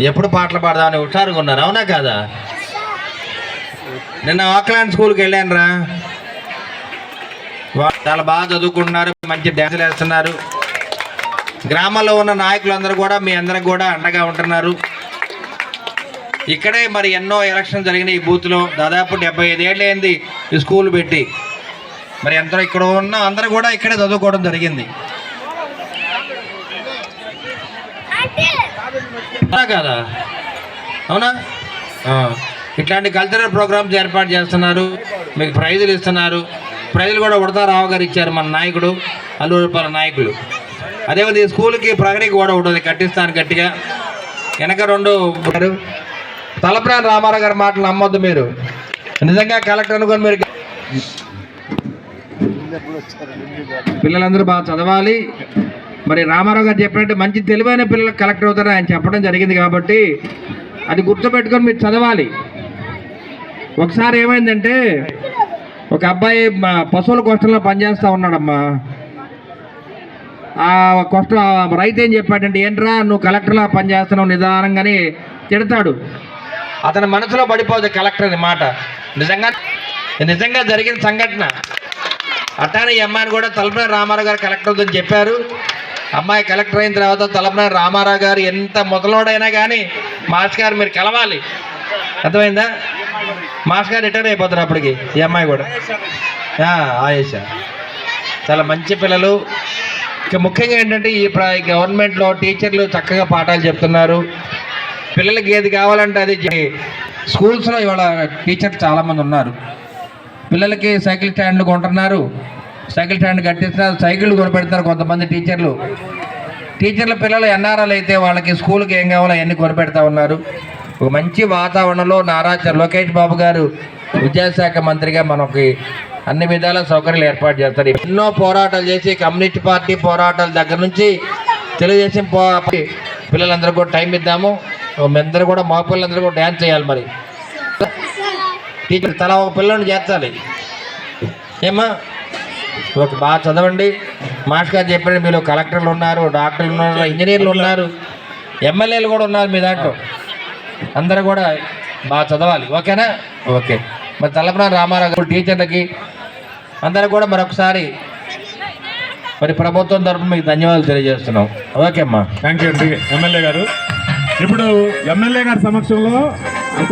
ఎప్పుడు పాటలు పాడదామని హుషారుగా ఉన్నారు, అవునా కాదా? నిన్న ఆక్లాండ్ స్కూల్కి వెళ్ళాను రా, చాలా బాగా చదువుకుంటున్నారు, మంచి డ్యాన్సులు వేస్తున్నారు. గ్రామంలో ఉన్న నాయకులందరూ కూడా మీ అందరికి కూడా అండగా ఉంటున్నారు. ఇక్కడే మరి ఎన్నో ఎలక్షన్ జరిగినాయి ఈ బూత్లో. దాదాపు 75 ఏళ్ళు అయింది ఈ స్కూల్ పెట్టి. మరి ఎంతో ఇక్కడ ఉన్న అందరూ కూడా ఇక్కడే చదువుకోవడం జరిగింది, కదా? అవునా? ఇట్లాంటి కల్చరల్ ప్రోగ్రామ్స్ ఏర్పాటు చేస్తున్నారు, మీకు ప్రైజులు ఇస్తున్నారు. ప్రైజులు కూడా ఉడతారావు గారు ఇచ్చారు, మన నాయకుడు అల్లూరుపాల నాయకులు. అదేవిధంగా ఈ స్కూల్కి ప్రగతికి కూడా ఉంటుంది, కట్టిస్తాను గట్టిగా. వెనక 2 తలప్రాణ రామారావు గారి మాటలు నమ్మొద్దు మీరు. నిజంగా కలెక్టర్ అనుకొని మీరు పిల్లలందరూ బాగా చదవాలి. మరి రామారావు గారు చెప్పినట్టు మంచి తెలివైన పిల్లలకు కలెక్టర్ అవుతారని ఆయన చెప్పడం జరిగింది కాబట్టి అది గుర్తుపెట్టుకొని మీరు చదవాలి. ఒకసారి ఏమైందంటే ఒక అబ్బాయి పశువుల కోష్టంలో పనిచేస్తూ ఉన్నాడమ్మా. ఆ రైతు ఏం చెప్పాడంటే, ఏంట్రా నువ్వు కలెక్టర్లా పనిచేస్తున్నావు నిదానంగాని తిడతాడు. అతని మనసులో పడిపోదు కలెక్టర్ అని మాట. నిజంగా జరిగిన సంఘటన. అట్లానే ఈ అమ్మాయిని కూడా తలపనేని రామారావు గారు కలెక్టర్ అవుతుందని చెప్పారు. అమ్మాయి కలెక్టర్ అయిన తర్వాత తలపనేని రామారావు గారు ఎంత మొదలోడైనా కానీ మాస్టర్ గారు మీరు కలవాలి, అర్థమైందా? మాస్టర్ గారు రిటైర్ అయిపోతారు అప్పటికి. ఈ అమ్మాయి కూడా ఆయేష చాలా మంచి పిల్లలు. ఇక ముఖ్యంగా ఏంటంటే ఈ గవర్నమెంట్లో టీచర్లు చక్కగా పాఠాలు చెప్తున్నారు. పిల్లలకి ఏది కావాలంటే అది. స్కూల్స్లో ఇవాళ టీచర్లు చాలామంది ఉన్నారు. పిల్లలకి సైకిల్ స్టాండ్లు కొంటున్నారు, సైకిల్ స్టాండ్ కట్టిస్తున్నారు, సైకిళ్ళు కొనిపెడుతున్నారు కొంతమంది టీచర్లు. పిల్లలు ఎన్ఆర్ఐలు అయితే వాళ్ళకి స్కూల్కి ఏం కావాలో అవన్నీ కొనిపెడతా ఉన్నారు. ఒక మంచి వాతావరణంలో నారా లోకేష్ బాబు గారు విద్యాశాఖ మంత్రిగా మనకి అన్ని విధాల సౌకర్యాలు ఏర్పాటు చేస్తారు. ఎన్నో పోరాటాలు చేసి కమ్యూనిస్ట్ పార్టీ పోరాటాల దగ్గర నుంచి తెలుగుదేశం పిల్లలందరూ కూడా టైం ఇద్దాము. అందరూ కూడా మా పిల్లలందరూ కూడా డ్యాన్స్ చేయాలి. మరి టీచర్ తలా ఒక పిల్లల్ని చేర్చాలి. ఏమా బాగా చదవండి. మాస్టర్ గారు చెప్పండి, మీరు కలెక్టర్లు ఉన్నారు, డాక్టర్లు ఉన్నారు, ఇంజనీర్లు ఉన్నారు, ఎమ్మెల్యేలు కూడా ఉన్నారు మీ దాంట్లో. అందరూ కూడా బాగా చదవాలి, ఓకేనా? ఓకే. మరి తలపనేని రామారావు గారు టీచర్లకి అందరూ కూడా మరొకసారి మరి ప్రభుత్వం తరఫున మీకు ధన్యవాదాలు తెలియజేస్తున్నాం. ఓకే అమ్మా, థ్యాంక్ యూ అండి ఎమ్మెల్యే గారు. ఇప్పుడు ఎమ్మెల్యే గారి సమక్షంలో ఒక